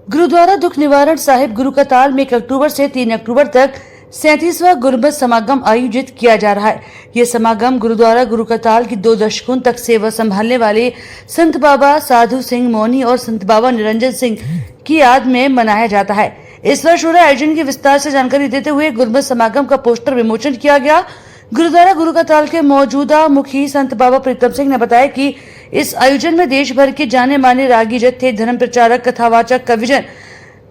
गुरुद्वारा दुख निवारण साहिब गुरु का ताल में 1 अक्टूबर से 3 अक्टूबर तक 37वां गुरमत समागम आयोजित किया जा रहा है। ये समागम गुरुद्वारा गुरु का ताल की 2 दशकों तक सेवा संभालने वाले संत बाबा साधु सिंह मौनी और संत बाबा निरंजन सिंह की याद में मनाया जाता है। इस वर्ष हो रहे आयोजन की विस्तार से जानकारी देते हुए गुरमत समागम का पोस्टर विमोचन किया गया। गुरुद्वारा गुरु का ताल के मौजूदा मुखी संत बाबा प्रीतम सिंह ने बताया कि इस आयोजन में देश भर के जाने माने रागी जत्थे, धर्म प्रचारक, कथावाचक, कविजन,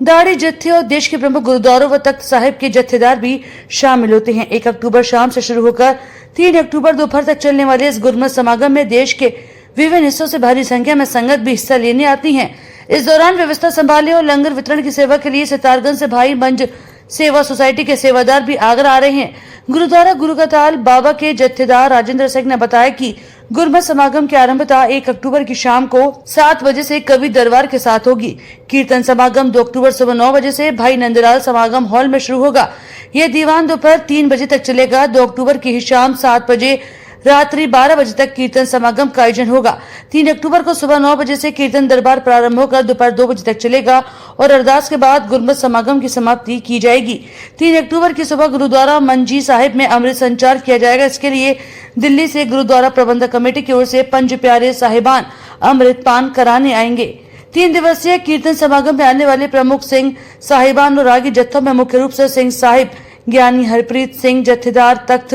दाढ़ी जत्थे और देश के प्रमुख गुरुद्वारों व तख्त साहिब के जत्थेदार भी शामिल होते हैं। 1 अक्टूबर शाम से शुरू होकर 3 अक्टूबर दोपहर तक चलने वाले इस गुरमत समागम में देश के विभिन्न हिस्सों से भारी संख्या में संगत भी हिस्सा लेने आती है। इस दौरान व्यवस्था संभालने और लंगर वितरण की सेवा के लिए सितारगंज से भाई मंज सेवा सोसाइटी के सेवादार भी आगरा आ रहे हैं। गुरुद्वारा गुरु का ताल बाबा के जत्थेदार राजेंद्र सिंह ने बताया कि गुरमत समागम की आरंभता 1 अक्टूबर की शाम को 7 बजे से कवि दरबार के साथ होगी। कीर्तन समागम 2 अक्टूबर सुबह 9 बजे से भाई नंदलाल समागम हॉल में शुरू होगा। यह दीवान दोपहर 3 बजे तक चलेगा। 2 अक्टूबर की शाम 7 बजे रात्रि 12 बजे तक कीर्तन समागम का आयोजन होगा। 3 अक्टूबर को सुबह 9 बजे से कीर्तन दरबार प्रारंभ होकर दोपहर 2 बजे तक चलेगा और अरदास के बाद गुरमत समागम की समाप्ति की जाएगी। 3 अक्टूबर की सुबह गुरुद्वारा मंजी साहिब में अमृत संचार किया जाएगा। इसके लिए दिल्ली से गुरुद्वारा प्रबंधक कमेटी की ओर से 5 प्यारे साहिबान अमृत पान कराने आएंगे। 3 दिवसीय कीर्तन समागम में आने वाले प्रमुख सिंह साहिबान और रागी जत्थों में मुख्य रूप से सिंह साहिब ज्ञानी हरप्रीत सिंह जत्थेदार तख्त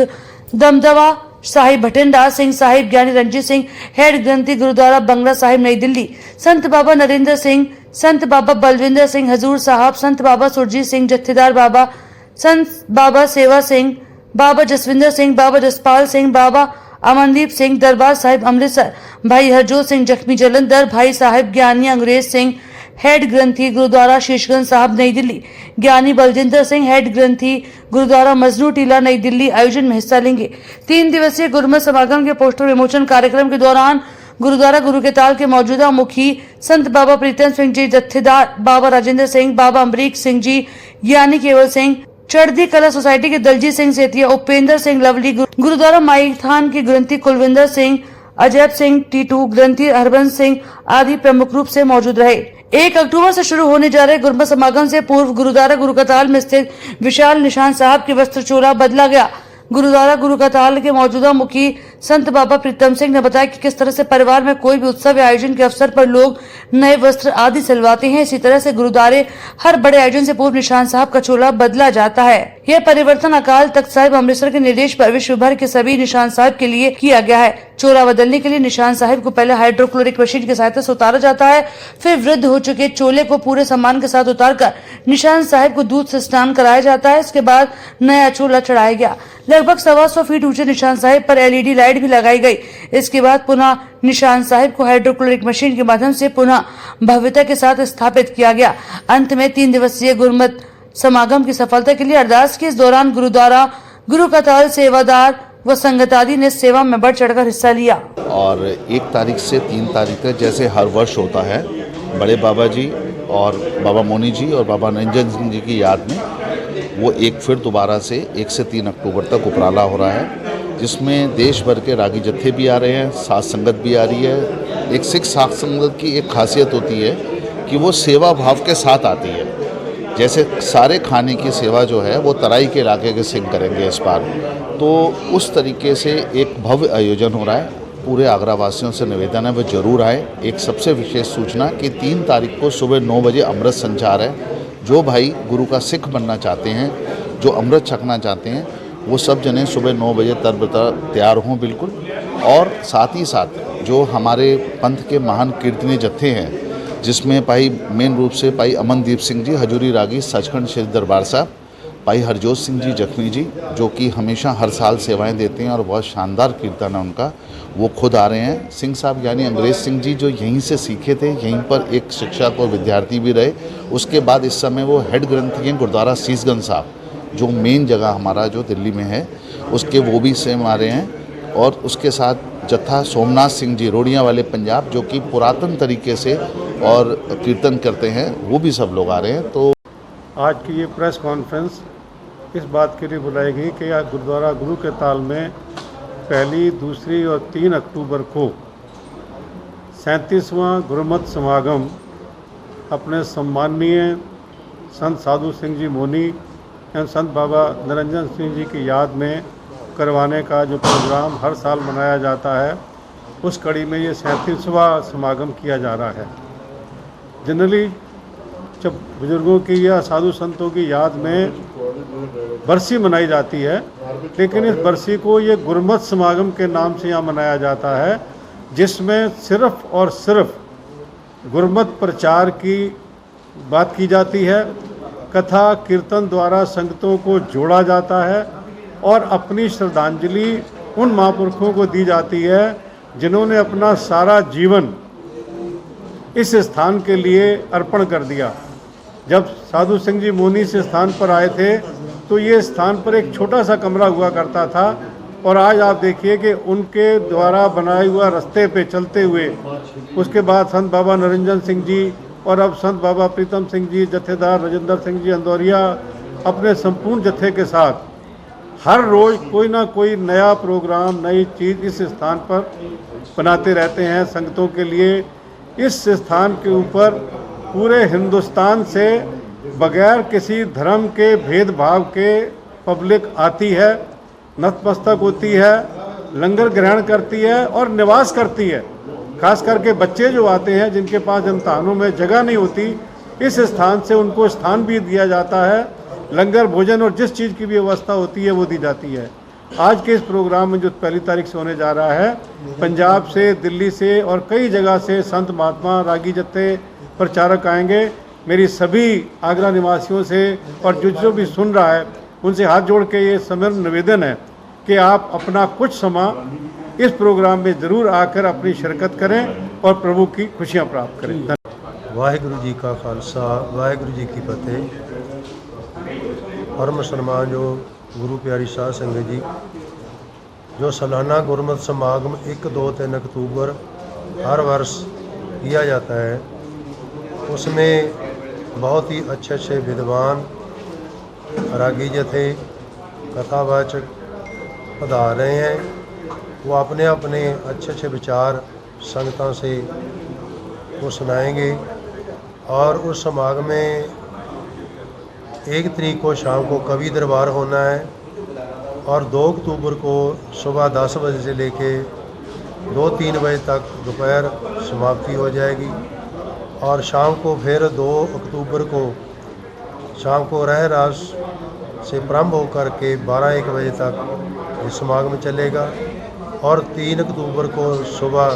दमदवा साहिब भटिंडा, सिंह साहिब ज्ञानी रंजीत सिंह हेड ग्रंथी गुरुद्वारा बंगला साहिब नई दिल्ली, संत बाबा नरेंद्र सिंह, संत बाबा बलविंदर सिंह हजूर साहब, संत बाबा सुरजीत सिंह जत्थेदार बाबा, संत बाबा सेवा सिंह, बाबा जसविंदर सिंह, बाबा जसपाल सिंह, बाबा अमनदीप सिंह दरबार साहिब अमृतसर, भाई हरजोत सिंह जख्मी जलंधर, भाई साहिब ज्ञानी अंग्रेज सिंह हेड ग्रंथी गुरुद्वारा शीशगंज साहब नई दिल्ली, ज्ञानी बलजिंदर सिंह हेड ग्रंथी गुरुद्वारा मजनू टीला नई दिल्ली आयोजन में हिस्सा लेंगे। 3 दिवसीय गुरमत समागम के पोस्टर विमोचन कार्यक्रम के दौरान गुरुद्वारा गुरु के ताल के मौजूदा मुखी संत बाबा प्रीतम सिंह जी जत्थेदार, बाबा राजेंद्र सिंह, बाबा अमरीक सिंह जी, ज्ञानी केवल सिंह, चढ़दी कला सोसाइटी के दलजीत सिंह सेतिया, उपेंद्र सिंह लवली, गुरुद्वारा माई थान के ग्रंथी कुलविंदर सिंह, अजैब सिंह टीटू, ग्रंथी हरबंस सिंह आदि प्रमुख रूप से मौजूद रहे। 1 अक्टूबर से शुरू होने जा रहे गुरमत समागम से पूर्व गुरुद्वारा गुरु का ताल में स्थित विशाल निशान साहब की वस्त्र चोला बदला गया। गुरुद्वारा गुरु का ताल के मौजूदा मुखी संत बाबा प्रीतम सिंह ने बताया कि किस तरह से परिवार में कोई भी उत्सव या आयोजन के अवसर पर लोग नए वस्त्र आदि सिलवाते हैं, इसी तरह से गुरुद्वारे हर बड़े आयोजन से पूर्व निशान साहब का चोला बदला जाता है। यह परिवर्तन अकाल तख्त साहिब अमृतसर के निर्देश पर विश्व भर के सभी निशान साहिब के लिए किया गया है। चोला बदलने के लिए निशान साहिब को पहले हाइड्रोक्लोरिक मशीन की सहायता से उतारा जाता है, फिर वृद्ध हो चुके चोले को पूरे सम्मान के साथ उतारकर निशान साहिब को दूध से स्नान कराया जाता है। इसके बाद नया चोला चढ़ाया गया। लगभग 125 फीट ऊंचे निशान साहिब पर LED लाइट भी लगाई गई। इसके बाद पुनः निशान साहिब को हाइड्रोक्लोरिक मशीन के माध्यम से पुनः भव्यता के साथ स्थापित किया गया। अंत में 3 दिवसीय गुरमत समागम की सफलता के लिए अरदास की। इस दौरान गुरुद्वारा गुरु का ताल सेवादार व संगत आदि ने सेवा में बढ़ चढ़कर हिस्सा लिया। और 1 तारीख से 3 तारीख तक जैसे हर वर्ष होता है, बड़े बाबा जी और बाबा मौनी जी और बाबा निरंजन सिंह जी की याद में वो एक फिर दोबारा से 1 से 3 अक्टूबर तक उपराला हो रहा है, जिसमें देश भर के रागी जत्थे भी आ रहे हैं, साथ संगत भी आ रही है। एक सिख साथ संगत की एक खासियत होती है कि वो सेवा भाव के साथ आती है। जैसे सारे खाने की सेवा जो है वो तराई के इलाके के सिंह करेंगे इस बार, तो उस तरीके से एक भव्य आयोजन हो रहा है। पूरे आगरा वासियों से निवेदन है वो जरूर आए। एक सबसे विशेष सूचना कि 3 तारीख को सुबह 9 बजे अमृत संचार है। जो भाई गुरु का सिख बनना चाहते हैं, जो अमृत छकना चाहते हैं, वो सब जने सुबह 9 बजे तैयार हों बिल्कुल। और साथ ही साथ जो हमारे पंथ के महान कीर्तनी जत्थे हैं, जिसमें भाई मेन रूप से भाई अमनदीप सिंह जी हजूरी रागी सचखंड श्री दरबार साहब, भाई हरजोत सिंह जी जख्मी जी जो कि हमेशा हर साल सेवाएं देते हैं और बहुत शानदार कीर्तन है उनका, वो खुद आ रहे हैं। सिंह साहब यानी अंग्रेज सिंह जी जो यहीं से सीखे थे, यहीं पर एक शिक्षक और विद्यार्थी भी रहे। उसके बाद इस समय वो हेड ग्रंथी हैं गुरुद्वारा शीशगंज साहब, जो मेन जगह हमारा जो दिल्ली में है, उसके वो भी सेम आ रहे हैं। और उसके साथ जत्था सोमनाथ सिंह जी रोड़ियाँ वाले पंजाब, जो कि पुरातन तरीके से और कीर्तन करते हैं, वो भी सब लोग आ रहे हैं। तो आज की ये प्रेस कॉन्फ्रेंस इस बात के लिए बुलाई गई कि गुरुद्वारा गुरु के ताल में 1, 2 और 3 अक्टूबर को 37वां गुरमत समागम अपने सम्माननीय संत साधु सिंह जी मोनी एवं संत बाबा निरंजन सिंह जी की याद में करवाने का जो प्रोग्राम हर साल मनाया जाता है, उस कड़ी में ये 37वां समागम किया जा रहा है। जनरली जब बुजुर्गों की या साधु संतों की याद में बरसी मनाई जाती है, लेकिन इस बरसी को ये गुरमत समागम के नाम से यहाँ मनाया जाता है, जिसमें सिर्फ और सिर्फ गुरमत प्रचार की बात की जाती है। कथा कीर्तन द्वारा संगतों को जोड़ा जाता है और अपनी श्रद्धांजलि उन महापुरुषों को दी जाती है जिन्होंने अपना सारा जीवन इस स्थान के लिए अर्पण कर दिया। जब साधु सिंह जी मोनी इस स्थान पर आए थे तो ये स्थान पर एक छोटा सा कमरा हुआ करता था, और आज आप देखिए कि उनके द्वारा बनाए हुआ रास्ते पे चलते हुए उसके बाद संत बाबा निरंजन सिंह जी और अब संत बाबा प्रीतम सिंह जी, जत्थेदार राजेंद्र सिंह जी अंदौरिया अपने संपूर्ण जत्थे के साथ हर रोज़ कोई ना कोई नया प्रोग्राम, नई चीज़ इस स्थान पर बनाते रहते हैं संगतों के लिए। इस स्थान के ऊपर पूरे हिंदुस्तान से बगैर किसी धर्म के भेदभाव के पब्लिक आती है, नतमस्तक होती है, लंगर ग्रहण करती है और निवास करती है। खास करके बच्चे जो आते हैं जिनके पास इम्तहानों में जगह नहीं होती, इस स्थान से उनको स्थान भी दिया जाता है, लंगर भोजन और जिस चीज़ की भी व्यवस्था होती है वो दी जाती है। आज के इस प्रोग्राम में जो 1 तारीख से होने जा रहा है, पंजाब से, दिल्ली से और कई जगह से संत महात्मा, रागी जत्थे, प्रचारक आएंगे। मेरी सभी आगरा निवासियों से और जो भी सुन रहा है उनसे हाथ जोड़ के ये समर्थ निवेदन है कि आप अपना कुछ समय इस प्रोग्राम में ज़रूर आकर अपनी शिरकत करें और प्रभु की खुशियाँ प्राप्त करें। वाहिगुरु जी का खालसा, वाहिगुरु जी की फतेह। परम सन्मान जो गुरु प्यारी साध संगत जी, जो सालाना गुरमत समागम 1, 2, 3 अक्टूबर हर वर्ष किया जाता है, उसमें बहुत ही अच्छे अच्छे विद्वान, रागी जथे, कथावाचक पधार रहे हैं। वो अपने अपने अच्छे अच्छे विचार संगतां से वो सुनाएंगे। और उस समागम में 1 तारीख को शाम को कवि दरबार होना है और 2 अक्टूबर को सुबह 10 बजे से लेके 2-3 बजे तक दोपहर समाप्ति हो जाएगी। और शाम को फिर 2 अक्टूबर को शाम को रह रास से प्रारंभ होकर के 12-1 बजे तक ये समागम चलेगा। और 3 अक्टूबर को सुबह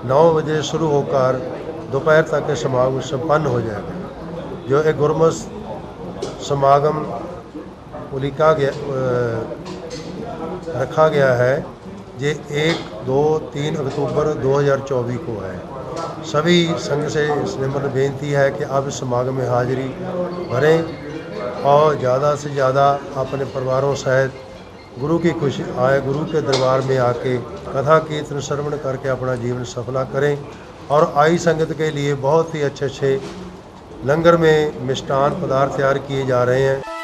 9 बजे शुरू होकर दोपहर तक ये समागम संपन्न हो जाएगा। जो एक गुरमत समागम रखा गया है, ये 1, 2, 3 अक्टूबर 2024 को है। सभी संघ से इस निम्न बेनती है कि आप इस समागम में हाजिरी भरें और ज़्यादा से ज़्यादा अपने परिवारों सहित गुरु की खुशी आए, गुरु के दरबार में आके कथा कीर्तन श्रवण करके अपना जीवन सफला करें। और आई संगत के लिए बहुत ही अच्छे अच्छे लंगर में मिष्टान पदार्थ तैयार किए जा रहे हैं।